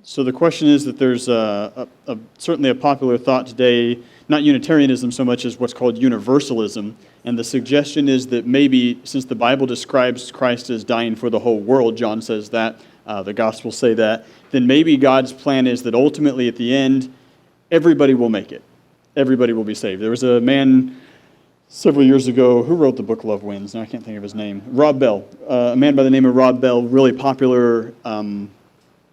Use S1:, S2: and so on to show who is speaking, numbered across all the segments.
S1: So the question is that there's certainly a popular thought today, not Unitarianism so much as what's called universalism. And the suggestion is that maybe since the Bible describes Christ as dying for the whole world, John says that, the Gospels say that, then maybe God's plan is that ultimately at the end, everybody will make it. Everybody will be saved. There was a man several years ago who wrote the book Love Wins. Now I can't think of his name. Rob Bell. A man by the name of Rob Bell, really popular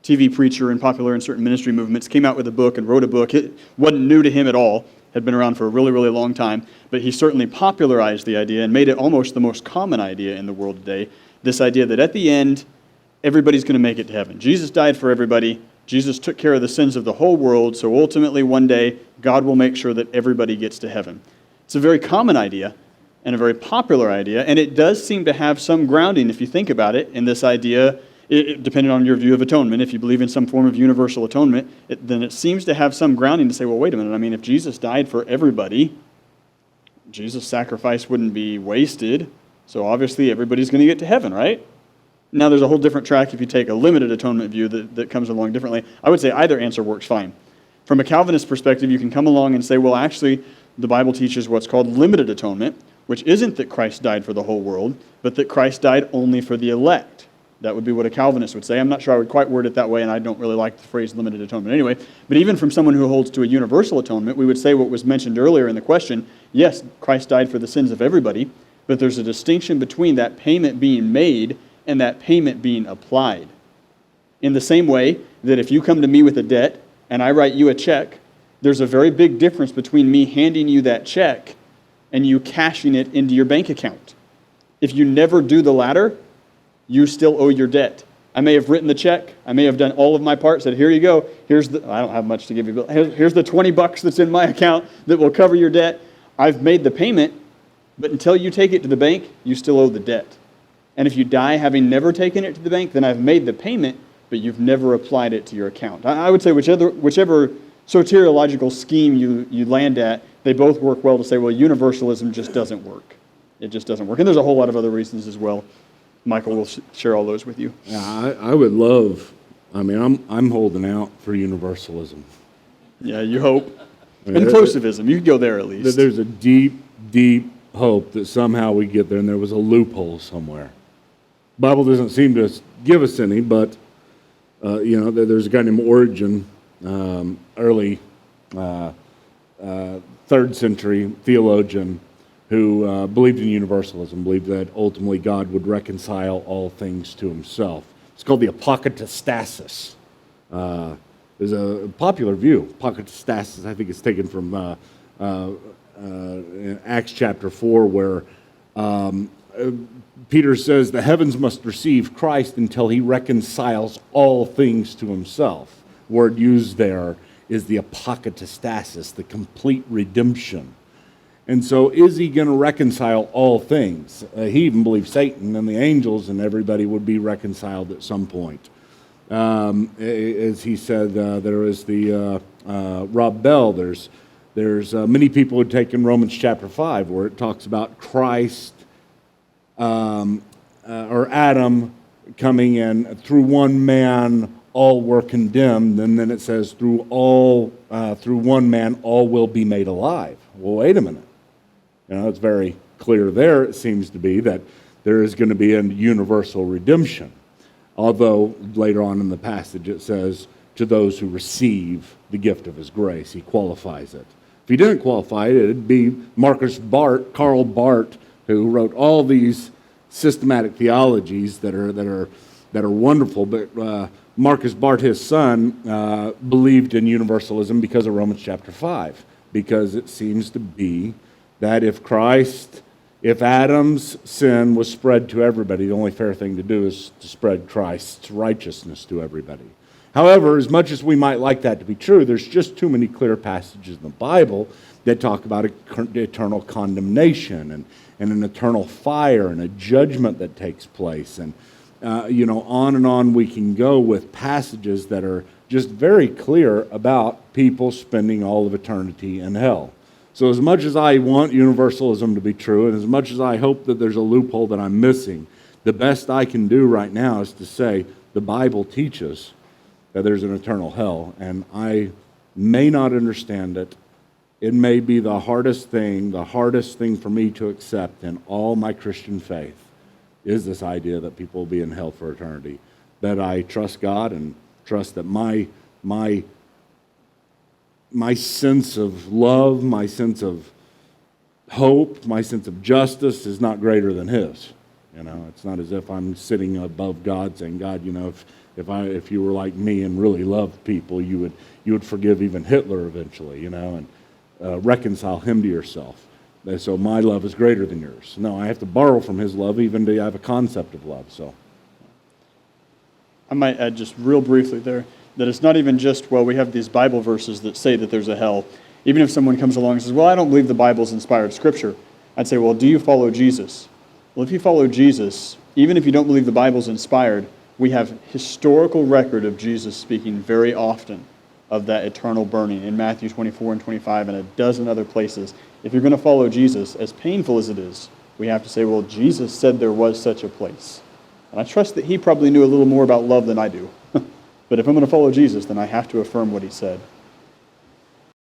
S1: TV preacher and popular in certain ministry movements, came out with a book and wrote a book. It wasn't new to him at all, had been around for a really, really long time, but he certainly popularized the idea and made it almost the most common idea in the world today, this idea that at the end, everybody's going to make it to heaven. Jesus died for everybody. Jesus took care of the sins of the whole world, so ultimately one day, God will make sure that everybody gets to heaven. It's a very common idea and a very popular idea, and it does seem to have some grounding, if you think about it, in this idea. Depending on your view of atonement, if you believe in some form of universal atonement, then it seems to have some grounding to say, well, wait a minute, I mean, if Jesus died for everybody, Jesus' sacrifice wouldn't be wasted, so obviously everybody's going to get to heaven, right? Now, there's a whole different track if you take a limited atonement view that comes along differently. I would say either answer works fine. From a Calvinist perspective, you can come along and say, well, actually, the Bible teaches what's called limited atonement, which isn't that Christ died for the whole world, but that Christ died only for the elect. That would be what a Calvinist would say. I'm not sure I would quite word it that way, and I don't really like the phrase limited atonement anyway. But even from someone who holds to a universal atonement, we would say what was mentioned earlier in the question, yes, Christ died for the sins of everybody, but there's a distinction between that payment being made and that payment being applied. In the same way that if you come to me with a debt and I write you a check, there's a very big difference between me handing you that check and you cashing it into your bank account. If you never do the latter, you still owe your debt. I may have written the check. I may have done all of my part, said, here you go. I don't have much to give you, but here's the $20 that's in my account that will cover your debt. I've made the payment, but until you take it to the bank, you still owe the debt. And if you die having never taken it to the bank, then I've made the payment, but you've never applied it to your account. I would say whichever soteriological scheme you land at, they both work well to say, well, universalism just doesn't work. It just doesn't work. And there's a whole lot of other reasons as well. Michael will share all those with you.
S2: Yeah, I would love, I'm holding out for universalism.
S1: Yeah, you hope. Inclusivism, you could go there at least.
S2: There's a deep, deep hope that somehow we get there and there was a loophole somewhere. The Bible doesn't seem to give us any, but, there's a guy named Origen, early 3rd century theologian, who believed in universalism, believed that ultimately God would reconcile all things to himself. It's called the apokatastasis. There's a popular view. Apokatastasis, I think it's taken from Acts chapter 4, where Peter says the heavens must receive Christ until he reconciles all things to himself. The word used there is the apokatastasis, the complete redemption. And so is he going to reconcile all things? He even believes Satan and the angels and everybody would be reconciled at some point. As he said, there is the Rob Bell. There's many people who take in Romans chapter 5 where it talks about Christ or Adam coming in through one man all were condemned, and then it says through one man all will be made alive. Well, wait a minute. It's very clear there, it seems to be, that there is going to be a universal redemption. Although later on in the passage it says, to those who receive the gift of his grace, he qualifies it. If he didn't qualify it, it'd be Karl Barth, who wrote all these systematic theologies that are wonderful. But Marcus Barth, his son, believed in universalism because of Romans chapter 5, because it seems to be that if Adam's sin was spread to everybody, the only fair thing to do is to spread Christ's righteousness to everybody. However, as much as we might like that to be true, there's just too many clear passages in the Bible that talk about eternal condemnation and an eternal fire and a judgment that takes place. And, on and on we can go with passages that are just very clear about people spending all of eternity in hell. So as much as I want universalism to be true, and as much as I hope that there's a loophole that I'm missing, the best I can do right now is to say the Bible teaches that there's an eternal hell, and I may not understand it. It may be the hardest thing for me to accept in all my Christian faith is this idea that people will be in hell for eternity. That I trust God and trust that my sense of love, my sense of hope, my sense of justice is not greater than His. It's not as if I'm sitting above God saying, God, if you were like me and really loved people, you would forgive even Hitler eventually, and reconcile him to yourself. And so my love is greater than yours. No, I have to borrow from His love even to have a concept of love. So
S1: I might add just real briefly there that it's not even just, well, we have these Bible verses that say that there's a hell. Even if someone comes along and says, well, I don't believe the Bible's inspired scripture, I'd say, well, do you follow Jesus? Well, if you follow Jesus, even if you don't believe the Bible's inspired, we have historical record of Jesus speaking very often of that eternal burning in Matthew 24 and 25 and a dozen other places. If you're going to follow Jesus, as painful as it is, we have to say, well, Jesus said there was such a place. And I trust that He probably knew a little more about love than I do. But if I'm going to follow Jesus, then I have to affirm what He said.